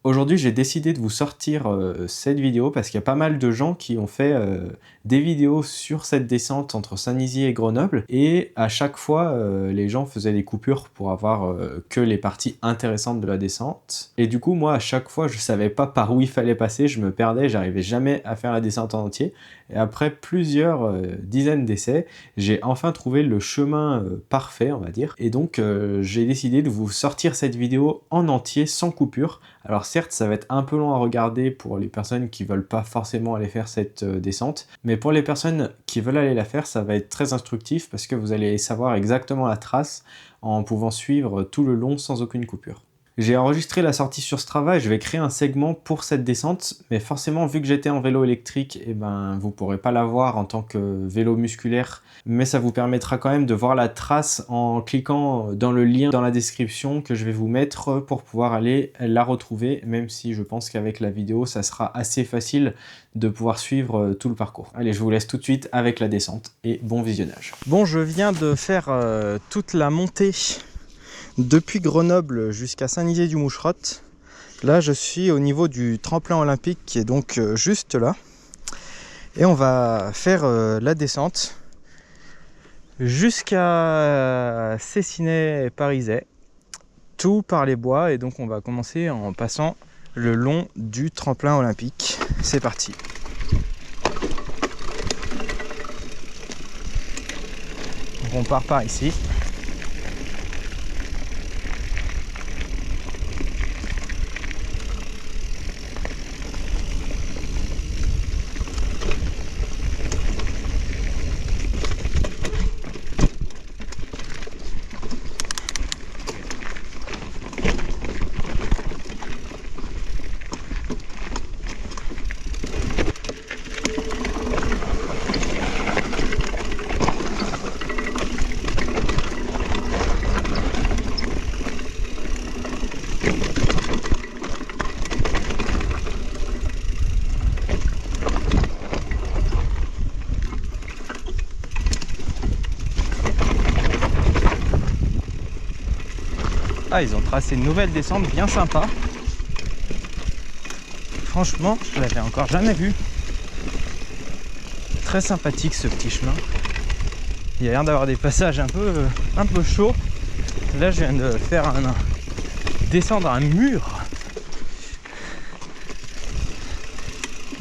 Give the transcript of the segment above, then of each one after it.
Aujourd'hui, j'ai décidé de vous sortir cette vidéo parce qu'il y a pas mal de gens qui ont fait des vidéos sur cette descente entre Saint-Nizier et Grenoble et à chaque fois, les gens faisaient des coupures pour avoir que les parties intéressantes de la descente. Et du coup, moi, à chaque fois, je savais pas par où il fallait passer, je me perdais, j'arrivais jamais à faire la descente en entier. Et après plusieurs dizaines d'essais, j'ai enfin trouvé le chemin parfait, on va dire. Et donc, j'ai décidé de vous sortir cette vidéo en entier, sans coupure. Alors certes, ça va être un peu long à regarder pour les personnes qui veulent pas forcément aller faire cette descente, mais pour les personnes qui veulent aller la faire, ça va être très instructif parce que vous allez savoir exactement la trace en pouvant suivre tout le long sans aucune coupure. J'ai enregistré la sortie sur Strava et je vais créer un segment pour cette descente, mais forcément vu que j'étais en vélo électrique, vous pourrez pas la voir en tant que vélo musculaire, mais ça vous permettra quand même de voir la trace en cliquant dans le lien dans la description que je vais vous mettre pour pouvoir aller la retrouver, même si je pense qu'avec la vidéo ça sera assez facile de pouvoir suivre tout le parcours. Allez, je vous laisse tout de suite avec la descente et bon visionnage. Bon, je viens de faire toute la montée depuis Grenoble jusqu'à Saint-Nizier-du-Moucherotte. Là, je suis au niveau du tremplin olympique qui est donc juste là. Et on va faire la descente jusqu'à Cessinay et Parizet, tout par les bois. Et donc, on va commencer en passant le long du tremplin olympique. C'est parti. Donc, on part par ici. Ah, ils ont tracé une nouvelle descente bien sympa. Franchement, je l'avais encore jamais vu. Très sympathique ce petit chemin. Il y a l'air d'avoir des passages un peu chauds. Là, je viens de faire descendre un mur.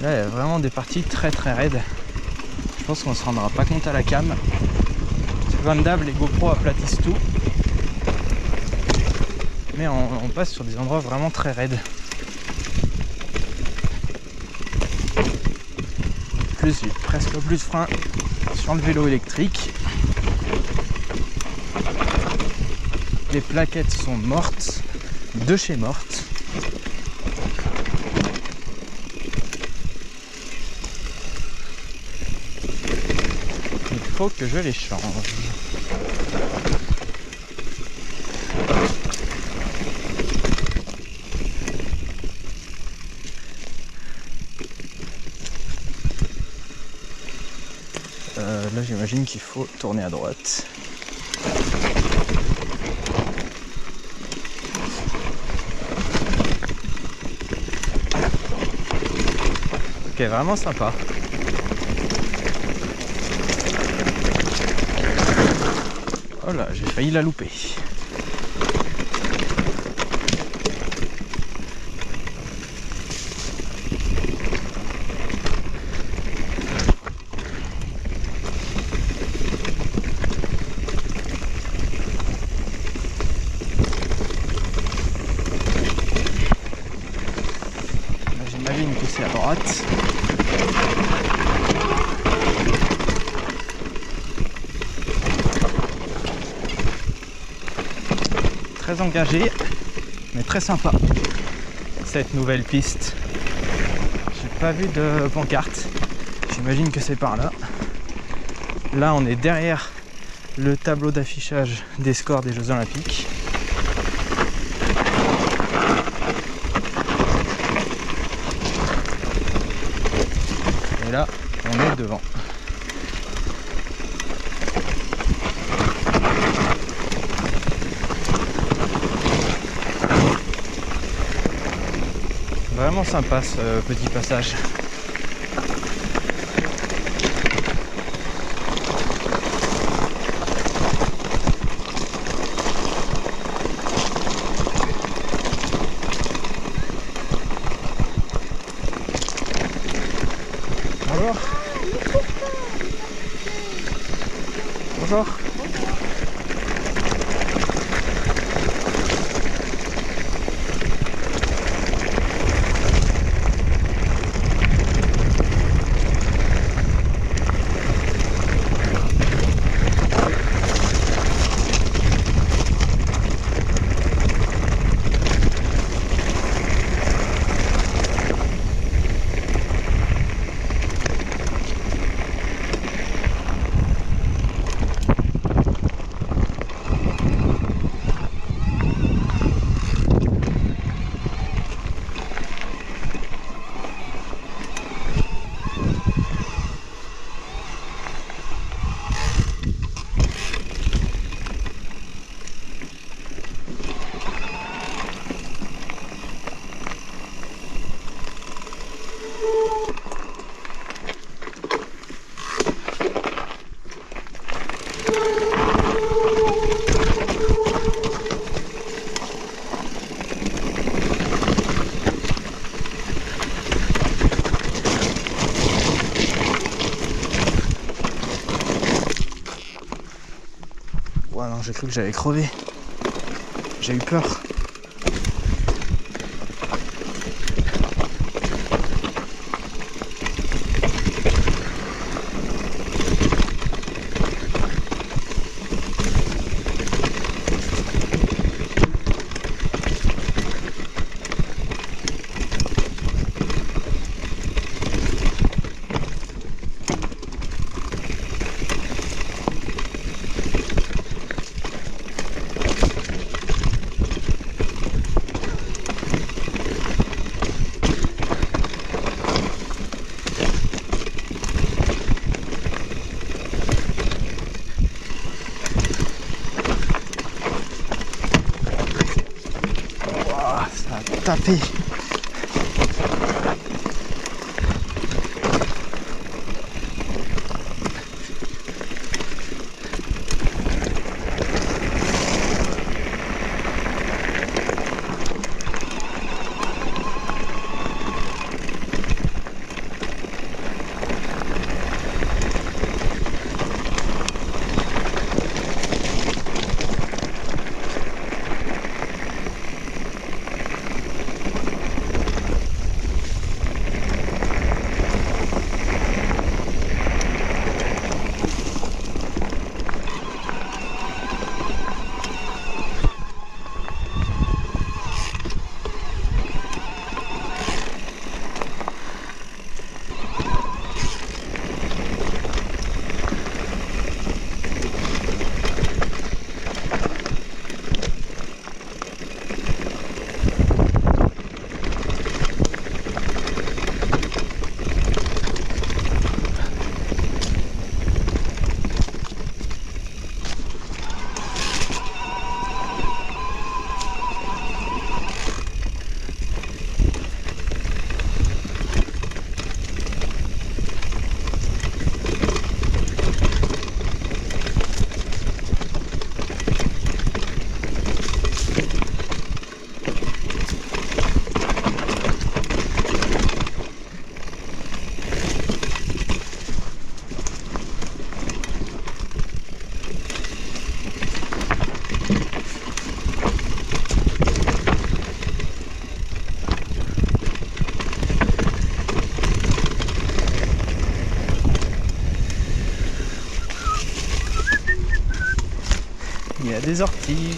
Là, il y a vraiment des parties très raides. Je pense qu'on se rendra pas compte à la cam. Comme d'hab, les GoPro aplatissent tout. Mais on passe sur des endroits vraiment très raides. En plus, j'ai presque plus de frein sur le vélo électrique. Les plaquettes sont mortes, de chez mortes. Il faut que je les change. Là, j'imagine qu'il faut tourner à droite. Ok, vraiment sympa. Oh là, j'ai failli la louper. J'imagine que c'est à droite. Très engagé, mais très sympa cette nouvelle piste. J'ai pas vu de pancarte. J'imagine que c'est par là. Là, on est derrière le tableau d'affichage des scores des Jeux Olympiques. Et là, on est devant. Vraiment sympa ce petit passage. Alors, bonjour. Ouais, non, j'ai cru que j'allais crever. J'ai eu peur. Tapé. Il y a des orties.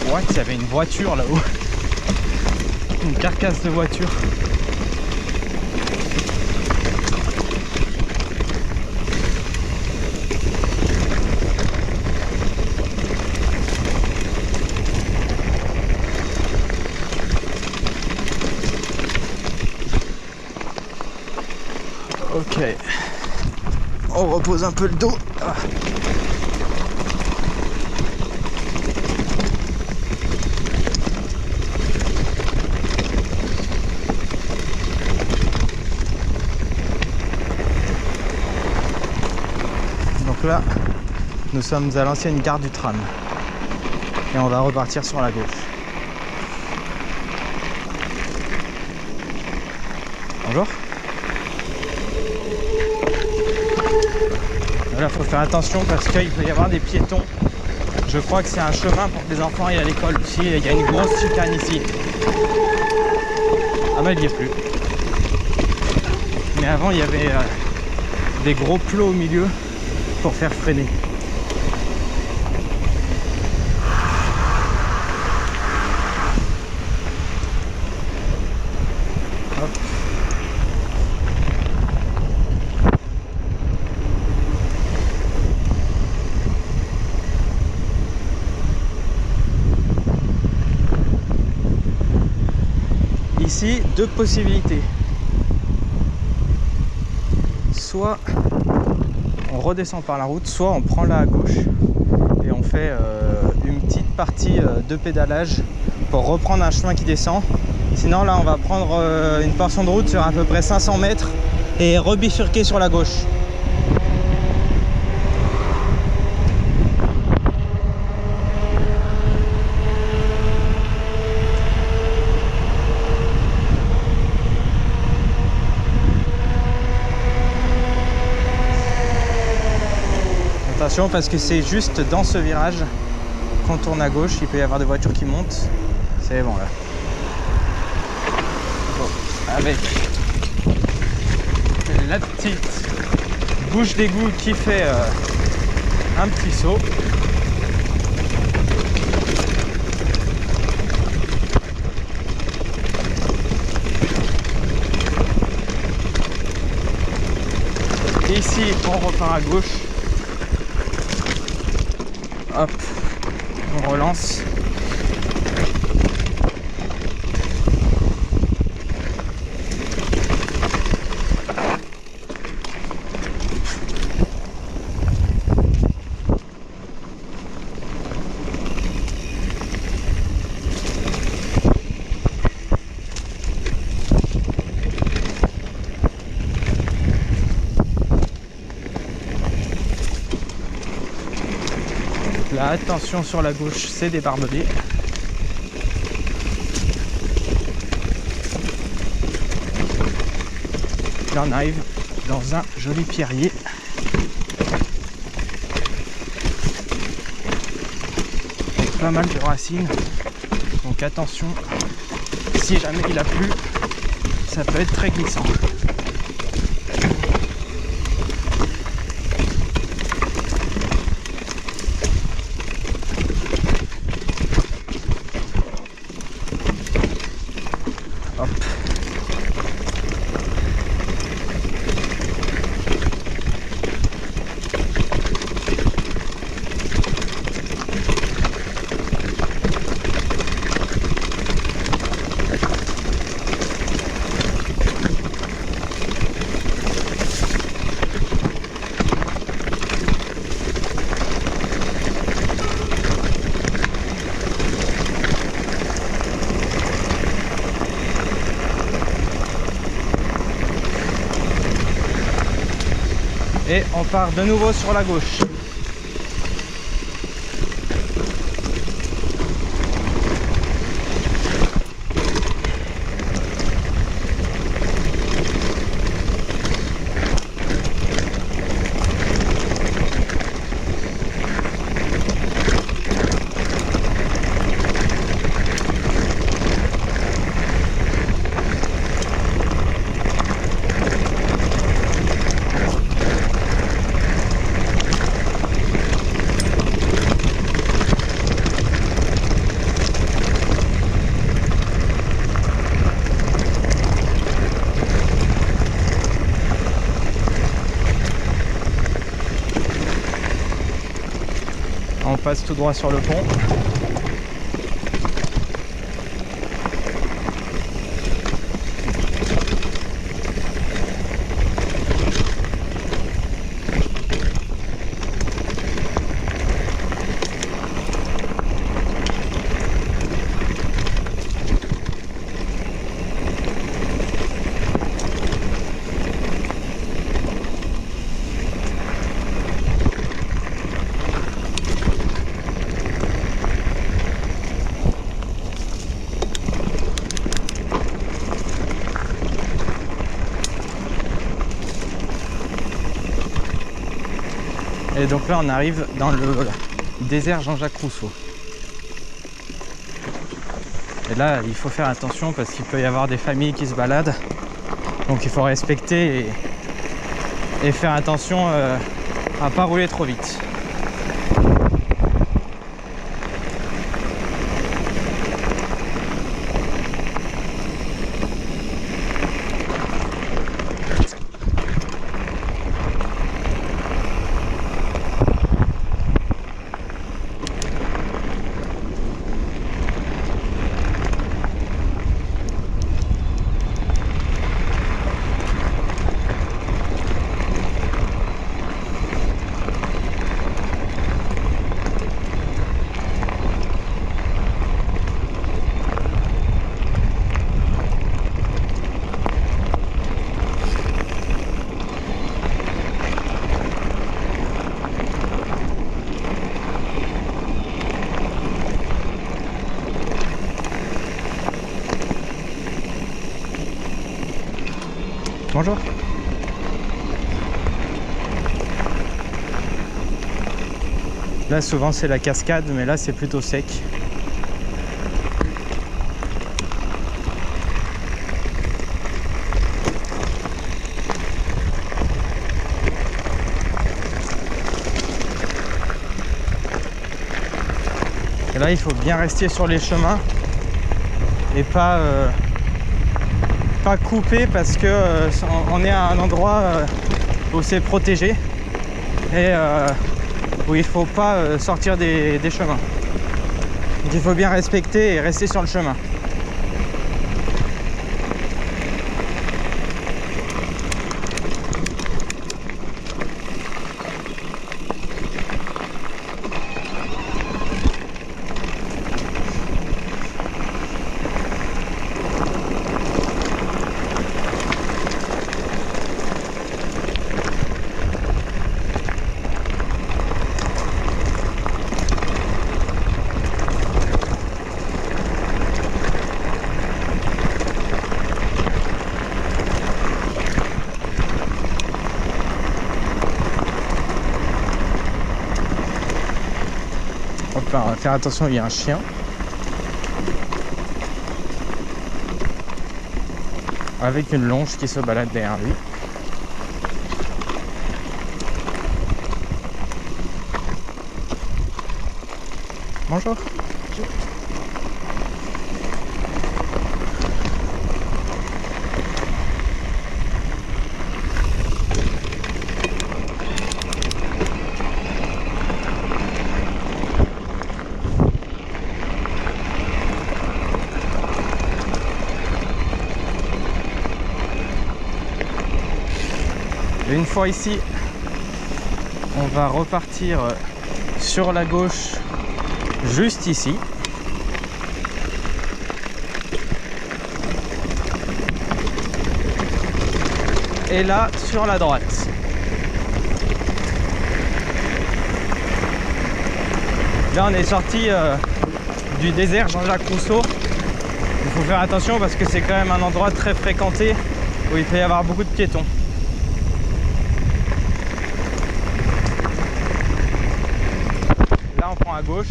droite, il y avait une voiture là-haut. Une carcasse de voiture. Ok, on repose un peu le dos. Donc là, nous sommes à l'ancienne gare du tram et on va repartir sur la gauche. Bonjour. Là, il faut faire attention parce qu'il peut y avoir des piétons. Je crois que c'est un chemin pour que les enfants aillent à l'école aussi. Et il y a une grosse chicane ici. Ah bah il n'y est plus. Mais avant, il y avait des gros plots au milieu pour faire freiner. Hop. Ici, deux possibilités. Soit on redescend par la route, soit on prend là à gauche et on fait une petite partie de pédalage pour reprendre un chemin qui descend. Sinon là on va prendre une portion de route sur à peu près 500 mètres et rebifurquer sur la gauche. Attention parce que c'est juste dans ce virage qu'on tourne à gauche, il peut y avoir des voitures qui montent. C'est bon là. Bon, avec la petite bouche d'égout qui fait un petit saut. Et ici on repart à gauche. Hop, on relance. Là, attention sur la gauche, c'est des barbelés. Là, on arrive dans un joli pierrier. Avec pas mal de racines. Donc attention, si jamais il a plu, ça peut être très glissant. Et on part de nouveau sur la gauche. On passe tout droit sur le pont. Et donc là on arrive dans le désert Jean-Jacques Rousseau. Et là il faut faire attention parce qu'il peut y avoir des familles qui se baladent. Donc il faut respecter et faire attention à pas rouler trop vite. Bonjour. Là souvent c'est la cascade, mais là c'est plutôt sec. Et là il faut bien rester sur les chemins et pas couper parce que on est à un endroit où c'est protégé et où il faut pas sortir des chemins. Donc il faut bien respecter et rester sur le chemin. Enfin, on va faire attention, il y a un chien. Avec une longe qui se balade derrière lui. Bonjour. Et une fois ici, on va repartir sur la gauche, juste ici. Et là, sur la droite. Là, on est sorti du désert Jean-Jacques Rousseau. Il faut faire attention parce que c'est quand même un endroit très fréquenté où il peut y avoir beaucoup de piétons. Là, on prend à gauche.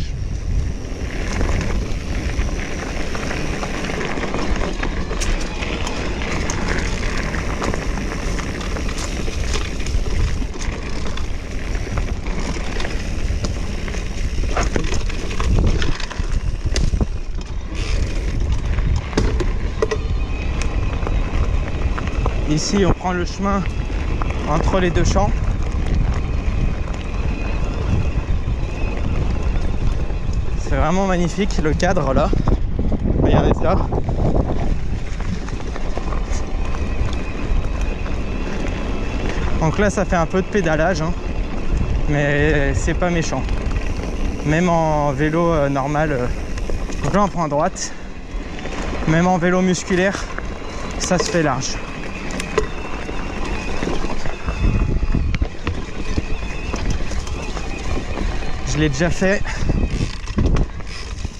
Ici, on prend le chemin entre les deux champs. C'est vraiment magnifique le cadre là. Regardez ça. Donc là ça fait un peu de pédalage hein, mais c'est pas méchant. Même en vélo normal, donc là on prend à droite. Même en vélo musculaire, ça se fait large. Je l'ai déjà fait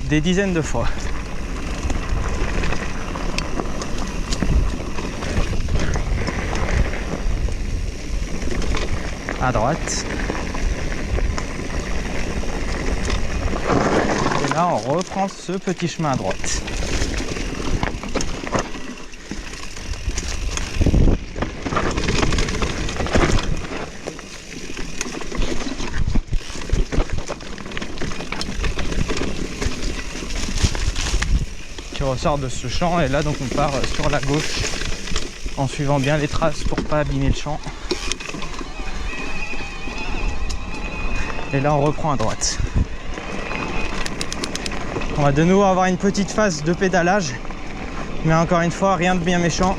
des dizaines de fois. À droite. Et là, on reprend ce petit chemin à droite. Qui ressort de ce champ et là donc on part sur la gauche en suivant bien les traces pour pas abîmer le champ. Et là on reprend à droite. On va de nouveau avoir une petite phase de pédalage, mais encore une fois rien de bien méchant.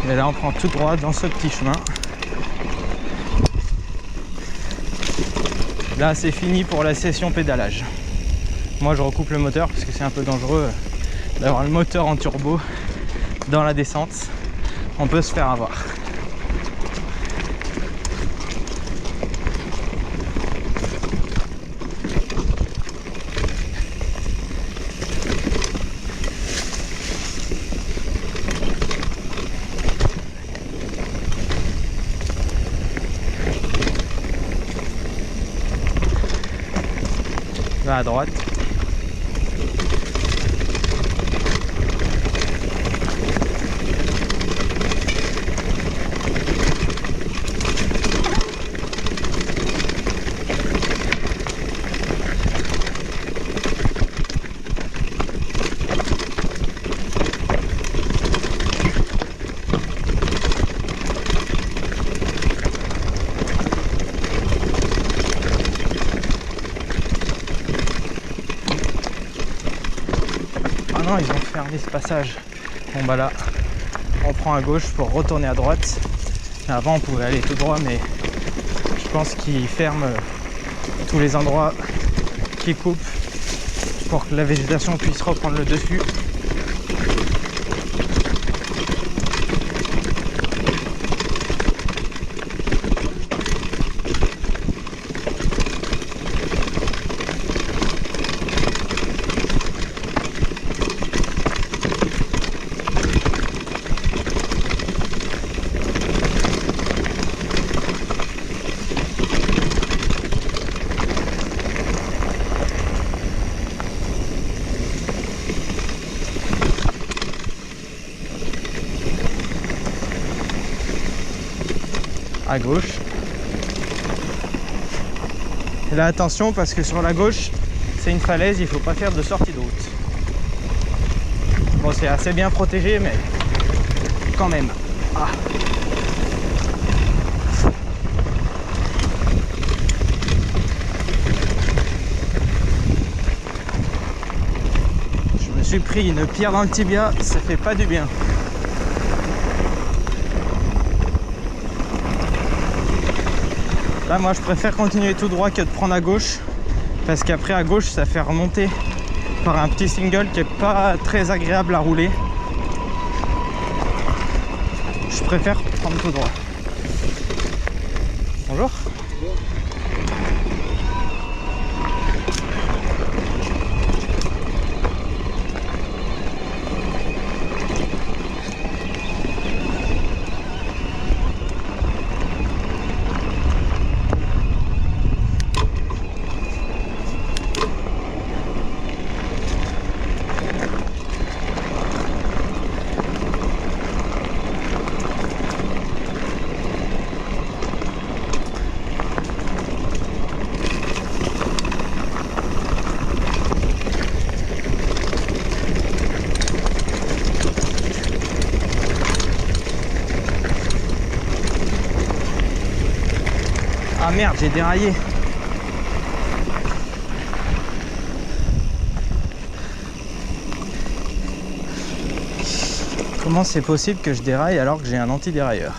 Et là on prend tout droit dans ce petit chemin. Là c'est fini pour la session pédalage. Moi je recoupe le moteur parce que c'est un peu dangereux d'avoir le moteur en turbo dans la descente. On peut se faire avoir. Là à droite. Non, ils ont fermé ce passage. Bon bah là, on prend à gauche pour retourner à droite. Avant on pouvait aller tout droit, mais je pense qu'ils ferment tous les endroits qui coupent pour que la végétation puisse reprendre le dessus. À gauche. Et là attention parce que sur la gauche c'est une falaise, il faut pas faire de sortie de route. Bon c'est assez bien protégé mais quand même. Ah. Je me suis pris une pierre dans le tibia, ça fait pas du bien. Là moi je préfère continuer tout droit que de prendre à gauche parce qu'après à gauche ça fait remonter par un petit single qui est pas très agréable à rouler. Je préfère prendre tout droit. Bonjour. Ah merde, j'ai déraillé. Comment c'est possible que je déraille alors que j'ai un anti-dérailleur?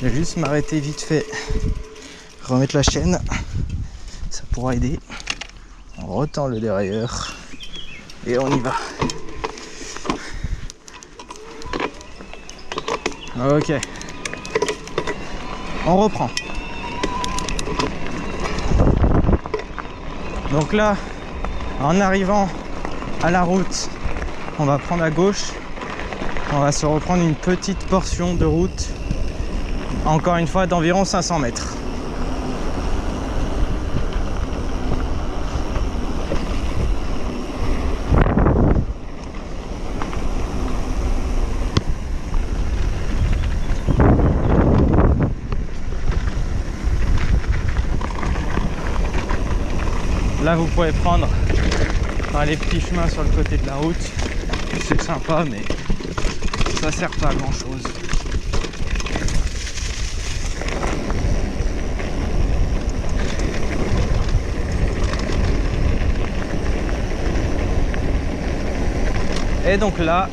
Je vais juste m'arrêter vite fait, remettre la chaîne, ça pourra aider. On retend le dérailleur et on y va. Ok, on reprend. Donc là, en arrivant à la route, on va prendre à gauche. On va se reprendre une petite portion de route, encore une fois d'environ 500 mètres. Là, vous pouvez prendre les petits chemins sur le côté de la route. C'est sympa, mais ça sert pas à grand chose. Et donc là,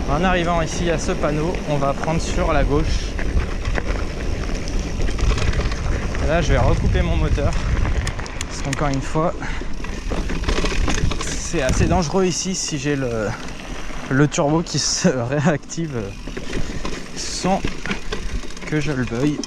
en arrivant ici à ce panneau, on va prendre sur la gauche. Et là, je vais recouper mon moteur. Parce qu'encore une fois, c'est assez dangereux ici si j'ai le turbo qui se réactive sans que je le veuille.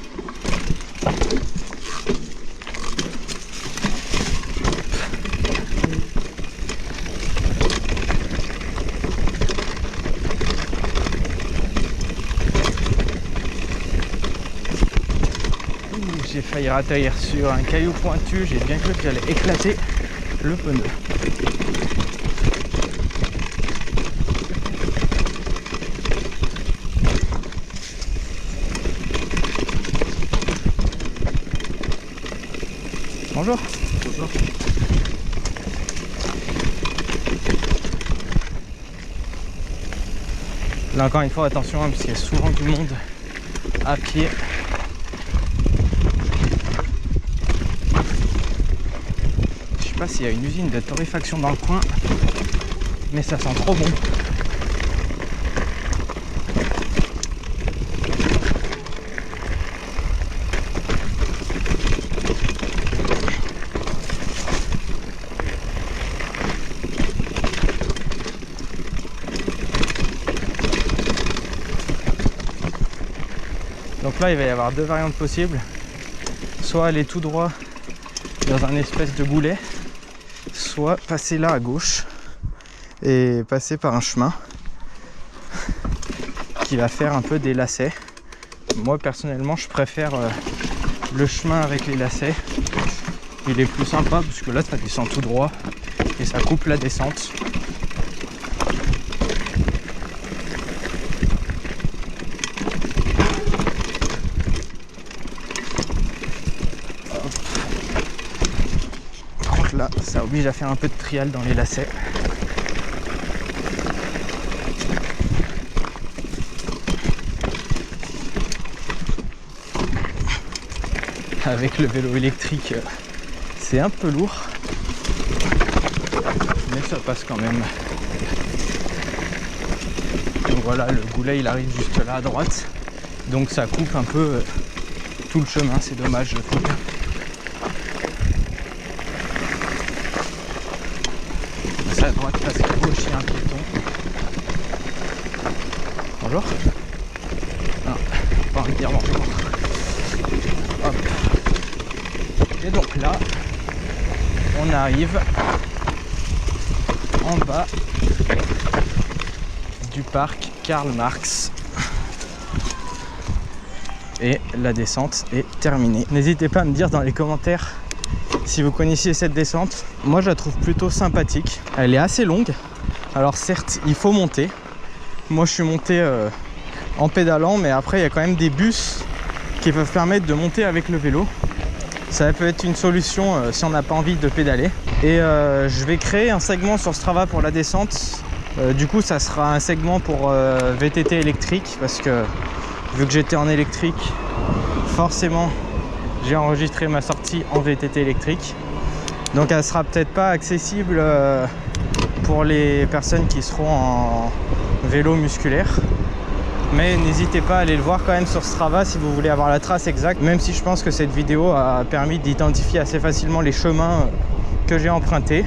J'ai failli atterrir sur un caillou pointu, j'ai bien cru que j'allais éclater le pneu. Bonjour. Bonjour. Là encore une fois attention parce qu'il y a souvent du monde à pied. Je sais pas s'il y a une usine de torréfaction dans le coin, mais ça sent trop bon. Donc là, il va y avoir deux variantes possibles. Soit aller tout droit dans un espèce de goulet, soit passer là à gauche et passer par un chemin qui va faire un peu des lacets. Moi, personnellement, je préfère le chemin avec les lacets. Il est plus sympa parce que là, ça descend tout droit et ça coupe la descente. Là, ça oblige à faire un peu de trial dans les lacets. Avec le vélo électrique, c'est un peu lourd, mais ça passe quand même. Donc voilà, le goulet il arrive juste là à droite, donc ça coupe un peu tout le chemin, c'est dommage je trouve. À droite parce qu'à gauche il y a un piéton. Bonjour. Non, pas envie de dire bonjour. Hop. Et donc là, on arrive en bas du parc Karl Marx. Et la descente est terminée. N'hésitez pas à me dire dans les commentaires si vous connaissiez cette descente. Moi je la trouve plutôt sympathique. Elle est assez longue. Alors certes il faut monter. Moi je suis monté en pédalant, mais après il y a quand même des bus qui peuvent permettre de monter avec le vélo. Ça peut être une solution si on n'a pas envie de pédaler. Et je vais créer un segment sur Strava pour la descente. Du coup ça sera un segment pour VTT électrique, parce que vu que j'étais en électrique, forcément j'ai enregistré ma sortie en VTT électrique. Donc elle sera peut-être pas accessible pour les personnes qui seront en vélo musculaire. Mais n'hésitez pas à aller le voir quand même sur Strava si vous voulez avoir la trace exacte. Même si je pense que cette vidéo a permis d'identifier assez facilement les chemins que j'ai empruntés.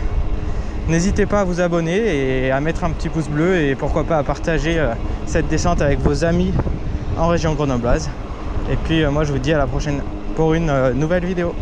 N'hésitez pas à vous abonner et à mettre un petit pouce bleu et pourquoi pas à partager cette descente avec vos amis en région grenobloise. Et puis moi je vous dis à la prochaine pour une nouvelle vidéo.